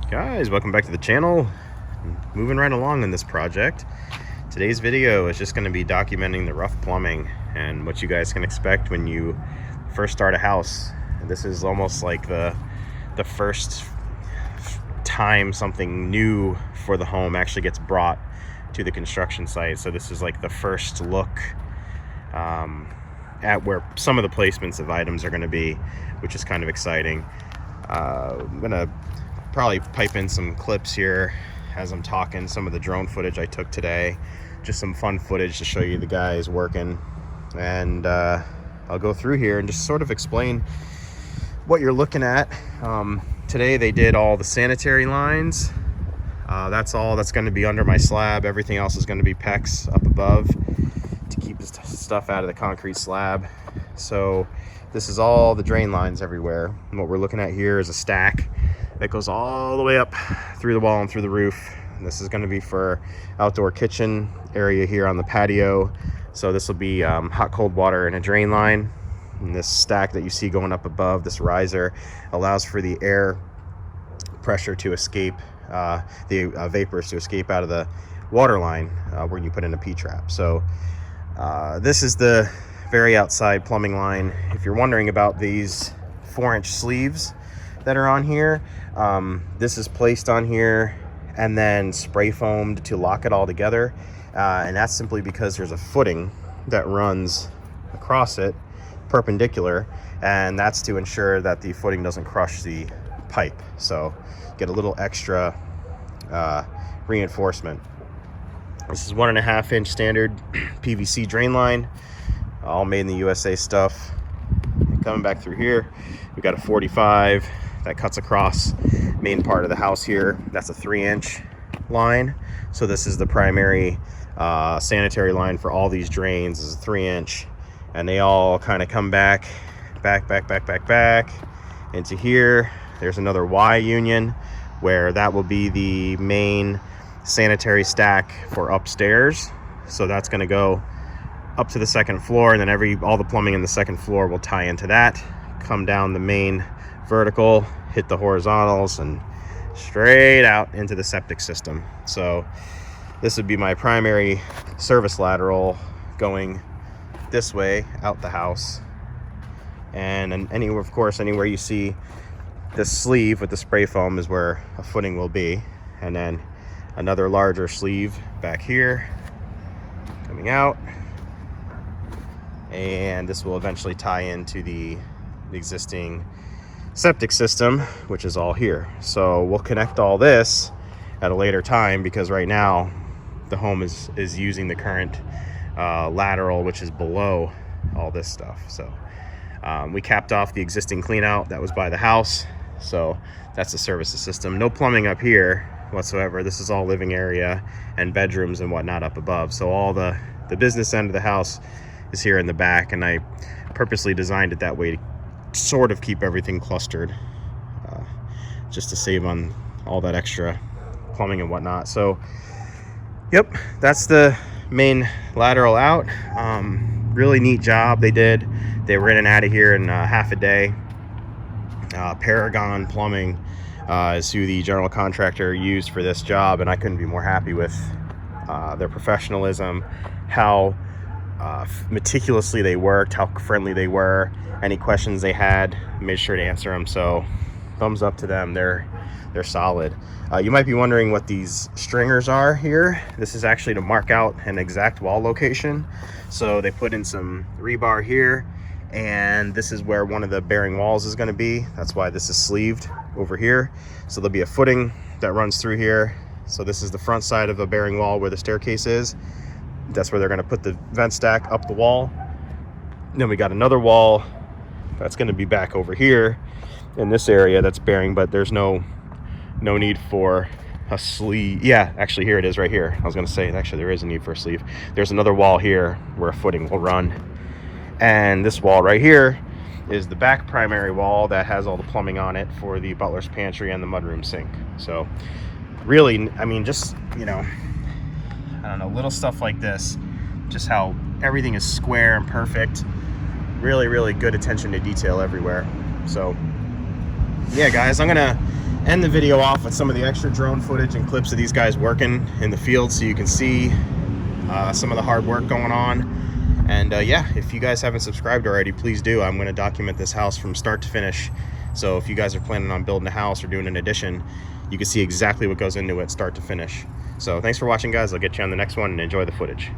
Guys, welcome back to the channel. Moving right along in this project. Today's video is just going to be documenting the rough plumbing and what you guys can expect when you first start a house. This is almost like the first time something new for the home actually gets brought to the construction site. So this is like the first look at where some of the placements of items are going to be, which is kind of exciting. I'm gonna probably pipe in some clips here as I'm talking, some of the drone footage I took today, just some fun footage to show you the guys working, and I'll go through here and just sort of explain what you're looking at. Today they did all the sanitary lines. That's all that's going to be under my slab. Everything else is going to be PEX up above to keep the stuff out of the concrete slab. So this is all the drain lines everywhere. And what we're looking at here is a stack that goes all the way up through the wall and through the roof. And this is going to be for outdoor kitchen area here on the patio. So this will be hot cold water and a drain line. And this stack that you see going up above, this riser, allows for the air pressure to escape, the vapors to escape out of the water line when you put in a P-trap. So this is the very outside plumbing line. If you're wondering about these 4-inch sleeves that are on here, this is placed on here and then spray foamed to lock it all together, and that's simply because there's a footing that runs across it perpendicular, and that's to ensure that the footing doesn't crush the pipe, so get a little extra reinforcement. This is 1.5-inch standard PVC drain line, all made in the USA stuff. Coming back through here, we've got a 45 that cuts across main part of the house here. That's a 3-inch line. So this is the primary sanitary line for all these drains, is a 3-inch, and they all kind of come back into here. There's another Y union where that will be the main sanitary stack for upstairs. So that's going to go up to the second floor, and then all the plumbing in the second floor will tie into that, come down the main vertical, hit the horizontals, and straight out into the septic system. So this would be my primary service lateral going this way out the house, and anywhere, of course, anywhere you see this sleeve with the spray foam is where a footing will be, and then another larger sleeve back here coming out, and this will eventually tie into the existing septic system, which is all here. So we'll connect all this at a later time, because right now the home is using the current lateral, which is below all this stuff. So we capped off the existing clean out that was by the house, so that's the service system. No plumbing up here whatsoever. This is all living area and bedrooms and whatnot up above. So all the business end of the house is here in the back, and I purposely designed it that way to sort of keep everything clustered, just to save on all that extra plumbing and whatnot. So yep, that's the main lateral out. Really neat job they did. They were in and out of here in half a day. Paragon Plumbing is who the general contractor used for this job, and I couldn't be more happy with their professionalism, how meticulously they worked, how friendly they were. Any questions they had, made sure to answer them. So thumbs up to them. They're solid. You might be wondering what these stringers are here. This is actually to mark out an exact wall location. So they put in some rebar here, and this is where one of the bearing walls is going to be. That's why this is sleeved over here. So there'll be a footing that runs through here. So this is the front side of a bearing wall where the staircase is. That's where they're going to put the vent stack up the wall. Then we got another wall that's going to be back over here in this area that's bearing, but there's no need for a sleeve. Yeah, actually here it is right here. I was going to say, actually there is a need for a sleeve. There's another wall here where a footing will run, and this wall right here is the back primary wall that has all the plumbing on it for the butler's pantry and the mudroom sink. So really, I mean, just, you know, I don't know, little stuff like this, just how everything is square and perfect. Really good attention to detail everywhere. So yeah, guys, I'm gonna end the video off with some of the extra drone footage and clips of these guys working in the field so you can see some of the hard work going on. And yeah, if you guys haven't subscribed already, please do. I'm going to document this house from start to finish. So if you guys are planning on building a house or doing an addition, you can see exactly what goes into it start to finish. So thanks for watching, guys. I'll get you on the next one, and enjoy the footage.